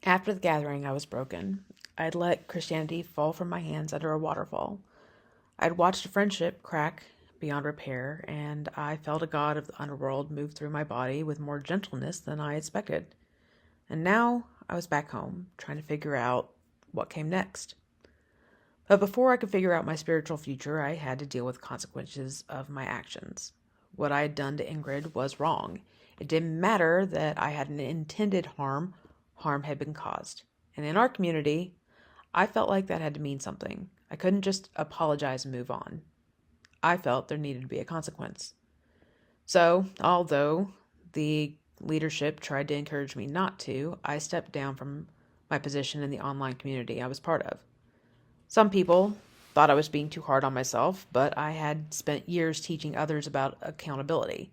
After the gathering, I was broken. I'd let Christianity fall from my hands under a waterfall. I'd watched a friendship crack beyond repair, and I felt a god of the underworld move through my body with more gentleness than I expected. And now I was back home, trying to figure out what came next. But before I could figure out my spiritual future, I had to deal with consequences of my actions. What I had done to Ingrid was wrong. It didn't matter that I had an intended harm had been caused. And in our community, I felt like that had to mean something. I couldn't just apologize and move on. I felt there needed to be a consequence. So, although the leadership tried to encourage me not to, I stepped down from my position in the online community I was part of. Some people thought I was being too hard on myself, but I had spent years teaching others about accountability,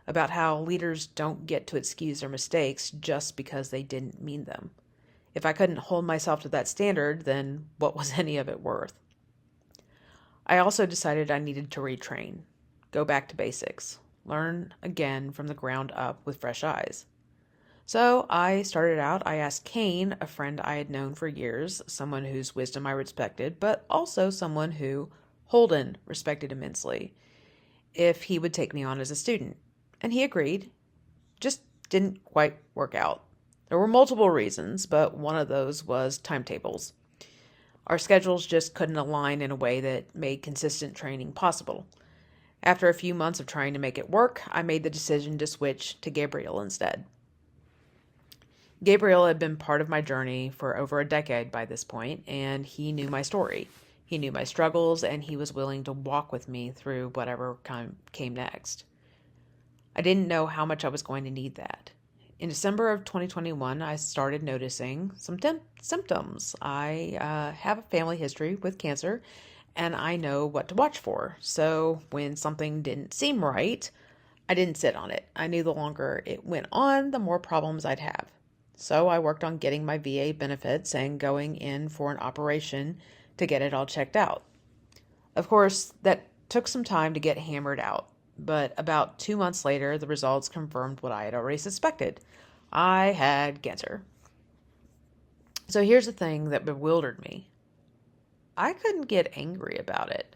about how leaders don't get to excuse their mistakes just because they didn't mean them. If I couldn't hold myself to that standard, then what was any of it worth? I also decided I needed to retrain, go back to basics, learn again from the ground up with fresh eyes. So I started out, I asked Kane, a friend I had known for years, someone whose wisdom I respected, but also someone who Holden respected immensely, if he would take me on as a student. And he agreed. Just didn't quite work out. There were multiple reasons, but one of those was timetables. Our schedules just couldn't align in a way that made consistent training possible. After a few months of trying to make it work, I made the decision to switch to Gabriel instead. Gabriel had been part of my journey for over a decade by this point, and he knew my story. He knew my struggles, and he was willing to walk with me through whatever came next. I didn't know how much I was going to need that. In December of 2021, I started noticing some symptoms. I have a family history with cancer, and I know what to watch for. So when something didn't seem right, I didn't sit on it. I knew the longer it went on, the more problems I'd have. So I worked on getting my VA benefits and going in for an operation to get it all checked out. Of course, that took some time to get hammered out, but about 2 months later, the results confirmed what I had already suspected. I had cancer. So here's the thing that bewildered me. I couldn't get angry about it.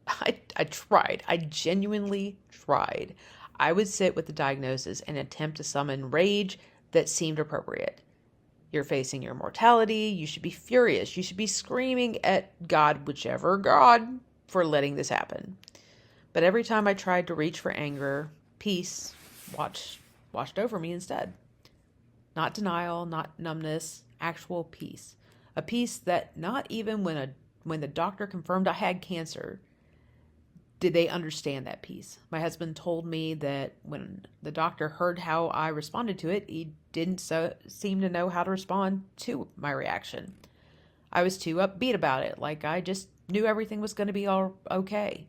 I tried. I genuinely tried. I would sit with the diagnosis and attempt to summon rage that seemed appropriate. You're facing your mortality. You should be furious. You should be screaming at God, whichever God, for letting this happen. But every time I tried to reach for anger, peace washed over me instead. Not denial, not numbness, actual peace. A peace that not even when the doctor confirmed I had cancer, did they understand that peace. My husband told me that when the doctor heard how I responded to it, he didn't seem to know how to respond to my reaction. I was too upbeat about it, like I just knew everything was going to be all okay.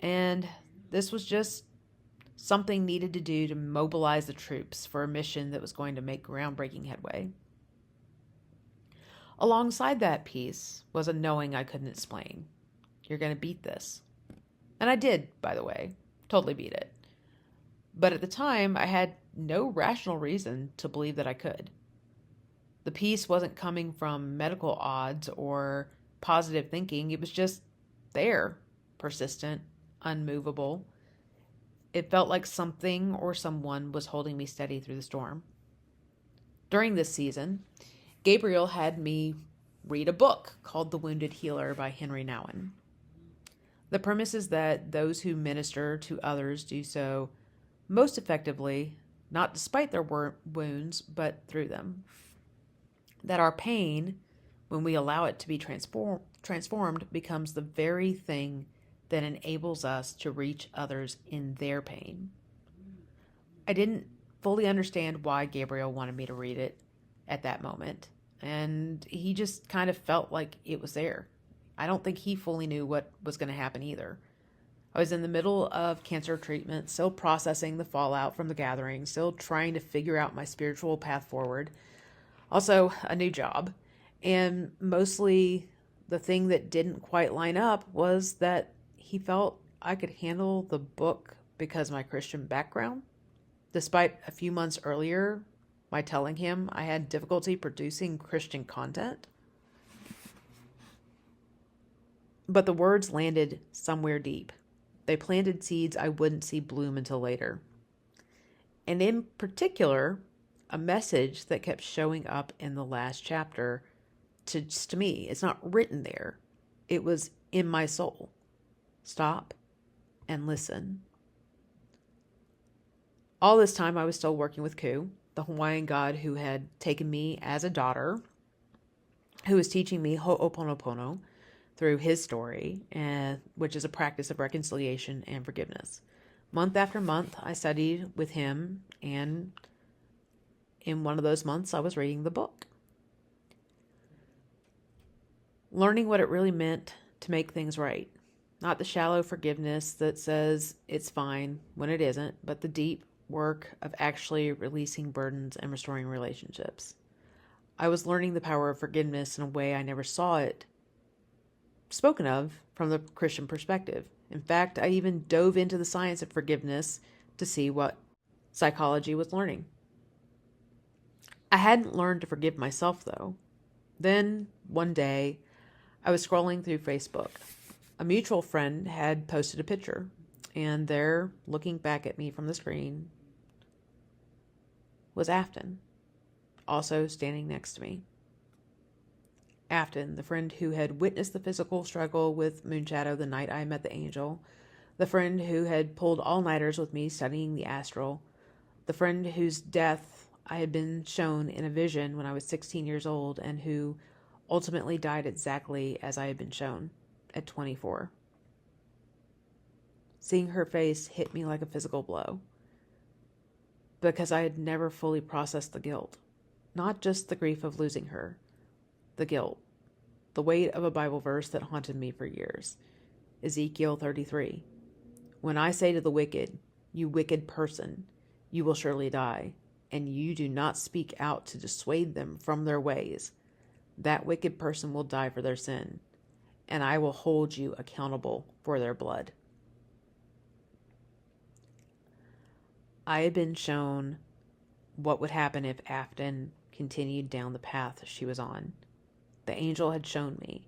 And this was just something needed to do to mobilize the troops for a mission that was going to make groundbreaking headway. Alongside that peace was a knowing I couldn't explain. You're going to beat this. And I did, by the way. Totally beat it. But at the time, I had no rational reason to believe that I could. The peace wasn't coming from medical odds or positive thinking. It was just there, persistent, unmovable. It felt like something or someone was holding me steady through the storm. During this season, Gabriel had me read a book called The Wounded Healer by Henry Nouwen. The premise is that those who minister to others do so most effectively, not despite their wounds, but through them. That our pain, when we allow it to be transformed, becomes the very thing that enables us to reach others in their pain. I didn't fully understand why Gabriel wanted me to read it at that moment, and he just kind of felt like it was there. I don't think he fully knew what was going to happen either. I was in the middle of cancer treatment, still processing the fallout from the gathering, still trying to figure out my spiritual path forward. Also, a new job. And mostly the thing that didn't quite line up was that he felt I could handle the book because of my Christian background, despite a few months earlier by telling him I had difficulty producing Christian content. But the words landed somewhere deep. They planted seeds I wouldn't see bloom until later. And in particular, a message that kept showing up in the last chapter to me. It's not written there. It was in my soul. Stop and listen. All this time I was still working with Ku, the Hawaiian god who had taken me as a daughter, who was teaching me Ho'oponopono through his story, which is a practice of reconciliation and forgiveness. Month after month, I studied with him, and in one of those months, I was reading the book. Learning what it really meant to make things right. Not the shallow forgiveness that says it's fine when it isn't, but the deep work of actually releasing burdens and restoring relationships. I was learning the power of forgiveness in a way I never saw it spoken of from the Christian perspective. In fact, I even dove into the science of forgiveness to see what psychology was learning. I hadn't learned to forgive myself, though. Then, one day, I was scrolling through Facebook. A mutual friend had posted a picture, and there, looking back at me from the screen, was Afton, also standing next to me. Afton, the friend who had witnessed the physical struggle with Moonshadow the night I met the angel, the friend who had pulled all-nighters with me studying the astral, the friend whose death I had been shown in a vision when I was 16 years old and who ultimately died exactly as I had been shown at 24. Seeing her face hit me like a physical blow because I had never fully processed the guilt, not just the grief of losing her, the guilt, the weight of a Bible verse that haunted me for years. Ezekiel 33. When I say to the wicked, you wicked person, you will surely die, and you do not speak out to dissuade them from their ways, that wicked person will die for their sin, and I will hold you accountable for their blood. I had been shown what would happen if Afton continued down the path she was on. The angel had shown me,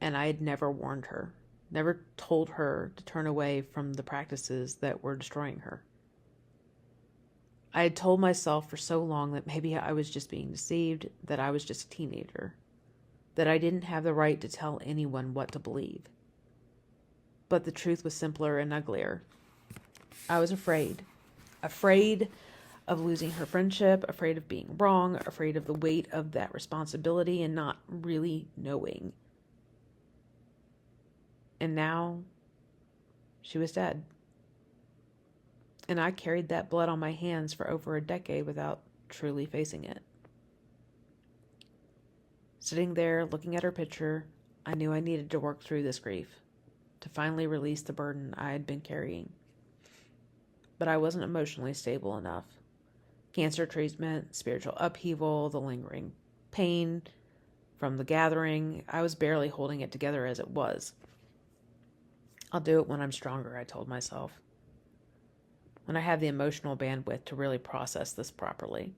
and I had never warned her, never told her to turn away from the practices that were destroying her. I had told myself for so long that maybe I was just being deceived, that I was just a teenager, that I didn't have the right to tell anyone what to believe. But the truth was simpler and uglier. I was afraid of losing her friendship, afraid of being wrong, afraid of the weight of that responsibility and not really knowing. And now she was dead. And I carried that blood on my hands for over a decade without truly facing it. Sitting there, looking at her picture, I knew I needed to work through this grief, to finally release the burden I had been carrying. But I wasn't emotionally stable enough. Cancer treatment, spiritual upheaval, the lingering pain from the gathering, I was barely holding it together as it was. I'll do it when I'm stronger, I told myself. When I have the emotional bandwidth to really process this properly.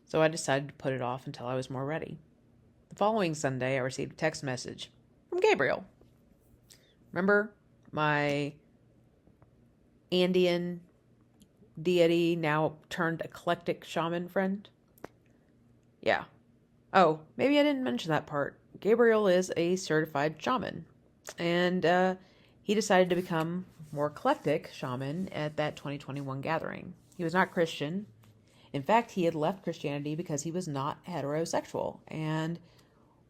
So I decided to put it off until I was more ready. The following Sunday, I received a text message from Gabriel. Remember my Andean deity, now turned eclectic shaman friend? Yeah. Oh, maybe I didn't mention that part. Gabriel is a certified shaman. And he decided to become more eclectic shaman at that 2021 gathering. He was not Christian. In fact, he had left Christianity because he was not heterosexual and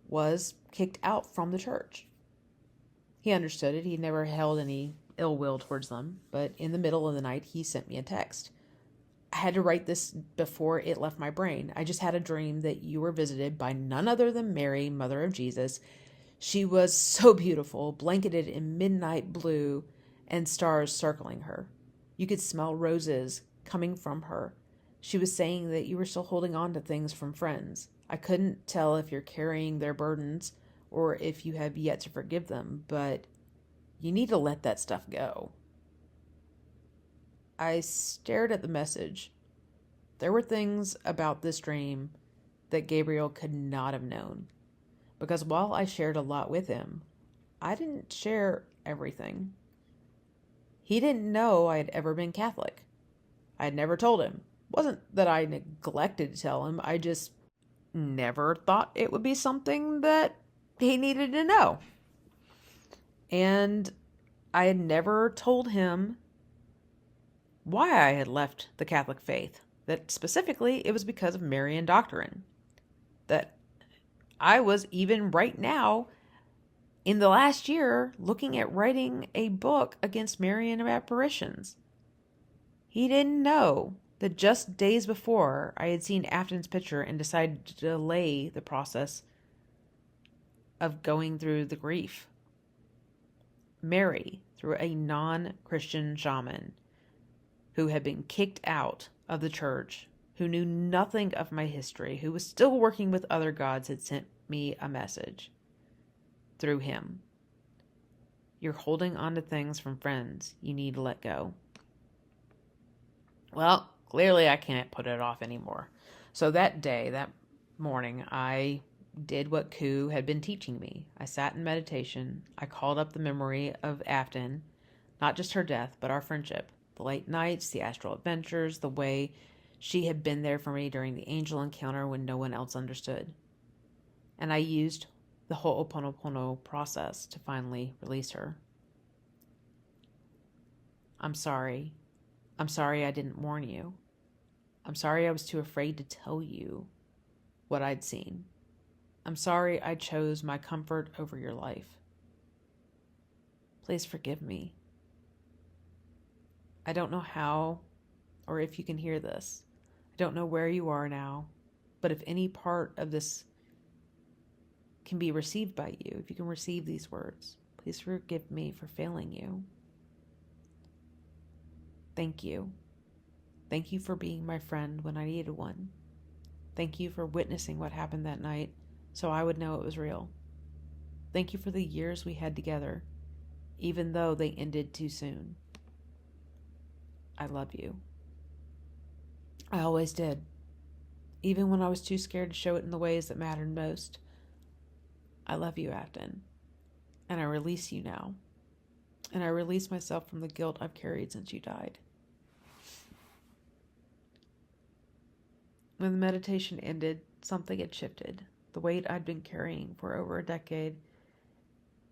was kicked out from the church. He understood it. He never held any ill will towards them, but in the middle of the night, he sent me a text. I had to write this before it left my brain. I just had a dream that you were visited by none other than Mary, mother of Jesus. She was so beautiful, blanketed in midnight blue and stars circling her. You could smell roses coming from her. She was saying that you were still holding on to things from friends. I couldn't tell if you're carrying their burdens or if you have yet to forgive them, but you need to let that stuff go. I stared at the message. There were things about this dream that Gabriel could not have known, because while I shared a lot with him, I didn't share everything. He didn't know I had ever been Catholic. I had never told him. It wasn't that I neglected to tell him, I just never thought it would be something that he needed to know. And I had never told him why I had left the Catholic faith. That specifically, it was because of Marian doctrine. That I was, even right now, in the last year, looking at writing a book against Marian apparitions. He didn't know that just days before, I had seen Afton's picture and decided to delay the process of going through the grief. Mary, through a non-Christian shaman who had been kicked out of the church, who knew nothing of my history, who was still working with other gods, had sent me a message through him. You're holding on to things from friends you need to let go. Well, clearly I can't put it off anymore. So that day, that morning, I did what Koo had been teaching me. I sat in meditation. I called up the memory of Afton, not just her death, but our friendship. The late nights, the astral adventures, the way she had been there for me during the angel encounter when no one else understood. And I used the Ho'oponopono process to finally release her. I'm sorry. I'm sorry I didn't warn you. I'm sorry I was too afraid to tell you what I'd seen. I'm sorry I chose my comfort over your life. Please forgive me. I don't know how or if you can hear this. I don't know where you are now, but if any part of this can be received by you, if you can receive these words, please forgive me for failing you. Thank you. Thank you for being my friend when I needed one. Thank you for witnessing what happened that night so I would know it was real. Thank you for the years we had together, even though they ended too soon. I love you. I always did, even when I was too scared to show it in the ways that mattered most. I love you, Afton, and I release you now, and I release myself from the guilt I've carried since you died. When the meditation ended, something had shifted. The weight I'd been carrying for over a decade,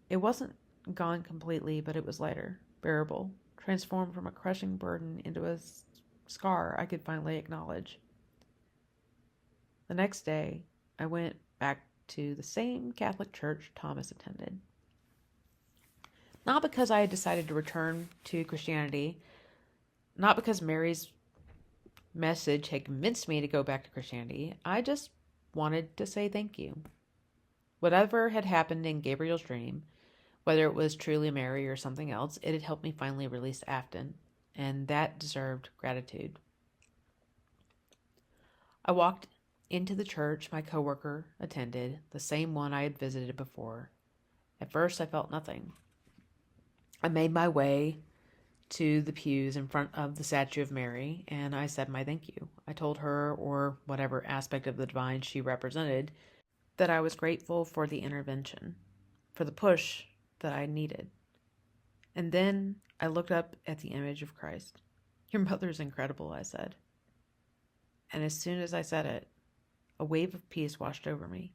it wasn't gone completely, but it was lighter, bearable, transformed from a crushing burden into a scar I could finally acknowledge. The next day, I went back to the same Catholic church Thomas attended. Not because I had decided to return to Christianity, not because Mary's message had convinced me to go back to Christianity. I just wanted to say thank you. Whatever had happened in Gabriel's dream, whether it was truly Mary or something else, it had helped me finally release Afton, and that deserved gratitude. I walked into the church my coworker attended, the same one I had visited before. At first, I felt nothing. I made my way to the pews in front of the statue of Mary, and I said my thank you. I told her, or whatever aspect of the divine she represented, that I was grateful for the intervention, for the push that I needed. And then I looked up at the image of Christ. Your mother's incredible, I said. And as soon as I said it, a wave of peace washed over me.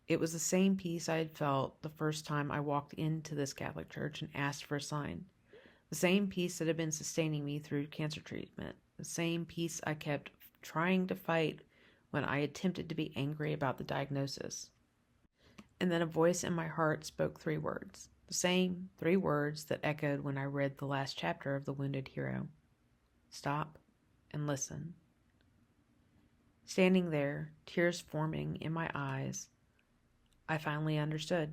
It was the same peace I had felt the first time I walked into this Catholic church and asked for a sign. The same peace that had been sustaining me through cancer treatment. The same peace I kept trying to fight when I attempted to be angry about the diagnosis. And then a voice in my heart spoke 3 words. The same 3 words that echoed when I read the last chapter of The Wounded Hero. Stop and listen. Standing there, tears forming in my eyes, I finally understood.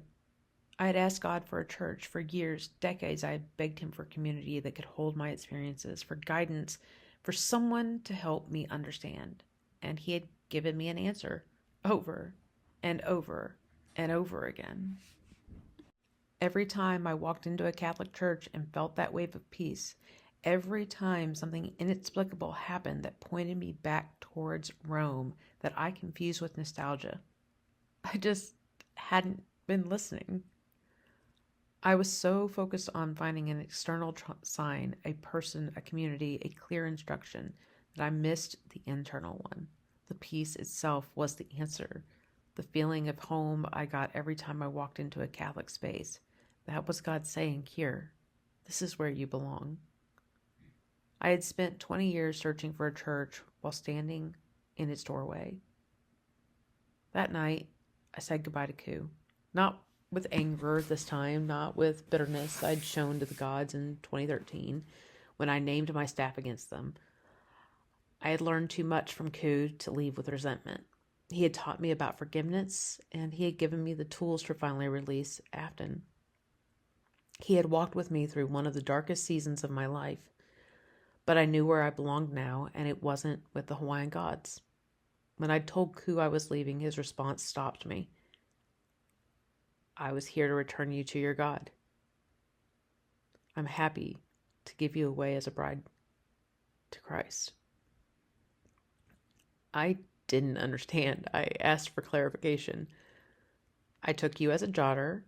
I had asked God for a church. For years, decades, I had begged him for community that could hold my experiences, for guidance, for someone to help me understand. And he had given me an answer over and over and over again. Every time I walked into a Catholic church and felt that wave of peace, Every time something inexplicable happened that pointed me back towards Rome that I confused with nostalgia. I just hadn't been listening. I was so focused on finding an external sign, a person, a community, a clear instruction, that I missed the internal one. The peace itself was the answer. The feeling of home I got every time I walked into a Catholic space. That was God saying, here, this is where you belong. I had spent 20 years searching for a church while standing in its doorway. That night, I said goodbye to Koo. Not with anger this time, not with bitterness I'd shown to the gods in 2013 when I named my staff against them. I had learned too much from Koo to leave with resentment. He had taught me about forgiveness, and he had given me the tools to finally release Afton. He had walked with me through one of the darkest seasons of my life, but I knew where I belonged now, and it wasn't with the Hawaiian gods. When I told Koo I was leaving, his response stopped me. I was here to return you to your God. I'm happy to give you away as a bride to Christ. I didn't understand. I asked for clarification. I took you as a daughter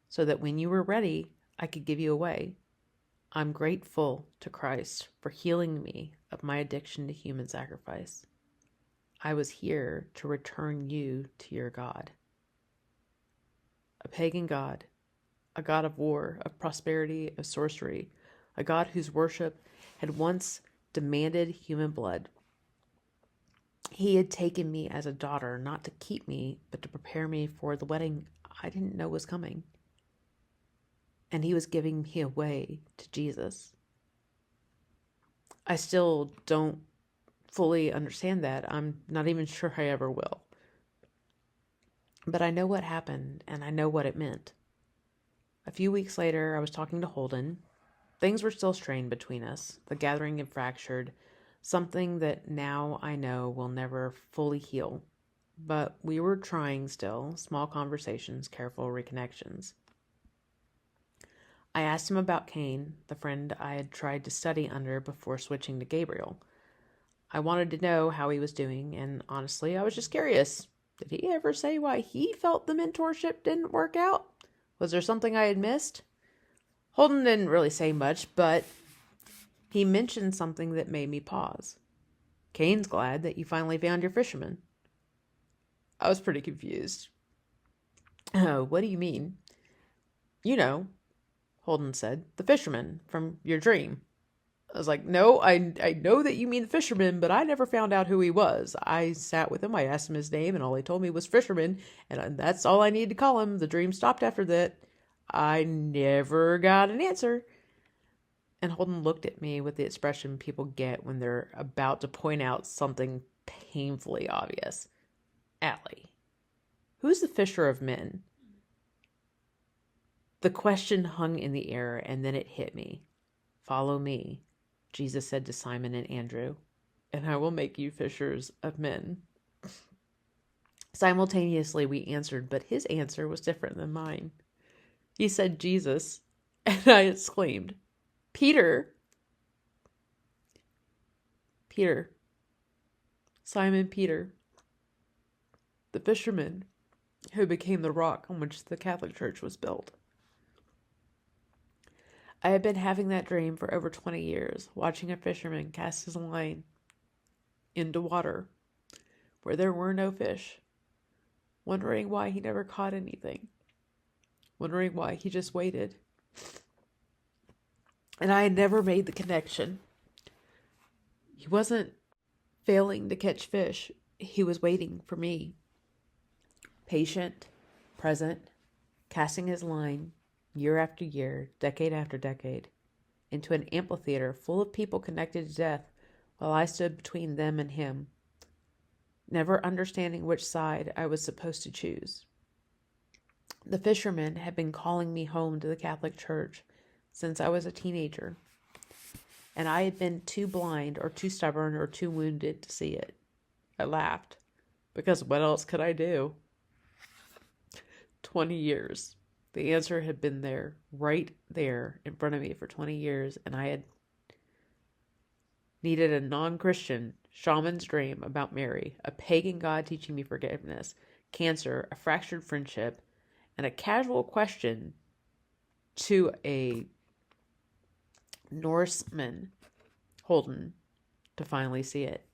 so that when you were ready, I could give you away. I'm grateful to Christ for healing me of my addiction to human sacrifice. I was here to return you to your God. A pagan god, a god of war, of prosperity, of sorcery, a god whose worship had once demanded human blood. He had taken me as a daughter, not to keep me, but to prepare me for the wedding I didn't know was coming. And he was giving me away to Jesus. I still don't fully understand that. I'm not even sure I ever will. But I know what happened, and I know what it meant. A few weeks later, I was talking to Holden. Things were still strained between us. The gathering had fractured, something that now I know will never fully heal. But we were trying still, small conversations, careful reconnections. I asked him about Cain, the friend I had tried to study under before switching to Gabriel. I wanted to know how he was doing, and honestly, I was just curious. Did he ever say why he felt the mentorship didn't work out? Was there something I had missed? Holden didn't really say much, but he mentioned something that made me pause. Cain's glad that you finally found your fisherman. I was pretty confused. Oh, what do you mean? You know, Holden said, the fisherman from your dream. I was like, no, I know that you mean the fisherman, but I never found out who he was. I sat with him, I asked him his name, and all he told me was Fisherman, and that's all I needed to call him. The dream stopped after that. I never got an answer. And Holden looked at me with the expression people get when they're about to point out something painfully obvious. Allie, who's the fisher of men? The question hung in the air, and then it hit me. Follow me, Jesus said to Simon and Andrew, and I will make you fishers of men. Simultaneously, we answered, but his answer was different than mine. He said Jesus, and I exclaimed, Peter! Peter. Simon Peter. The fisherman who became the rock on which the Catholic Church was built. I had been having that dream for over 20 years, watching a fisherman cast his line into water where there were no fish, wondering why he never caught anything, wondering why he just waited. And I had never made the connection. He wasn't failing to catch fish. He was waiting for me. Patient, present, casting his line year after year, decade after decade, into an amphitheater full of people connected to death while I stood between them and him, never understanding which side I was supposed to choose. The fisherman had been calling me home to the Catholic Church since I was a teenager, and I had been too blind or too stubborn or too wounded to see it. I laughed, because what else could I do? 20 years. The answer had been there, right there in front of me for 20 years, and I had needed a non-Christian shaman's dream about Mary, a pagan god teaching me forgiveness, cancer, a fractured friendship, and a casual question to a Norseman, Holden, to finally see it.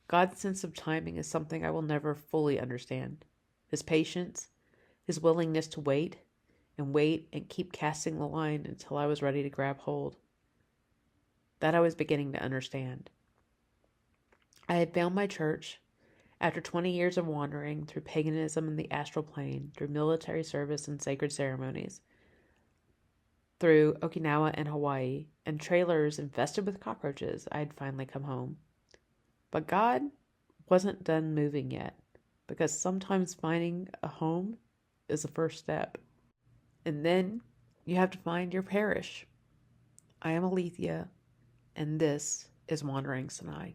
God's sense of timing is something I will never fully understand. His patience, his willingness to wait and keep casting the line until I was ready to grab hold. That I was beginning to understand. I had found my church after 20 years of wandering through paganism and the astral plane, through military service and sacred ceremonies, through Okinawa and Hawaii, and trailers infested with cockroaches. I had finally come home. But God wasn't done moving yet, because sometimes finding a home is the first step. And then you have to find your parish. I am Alethea, and this is Wandering Sinai.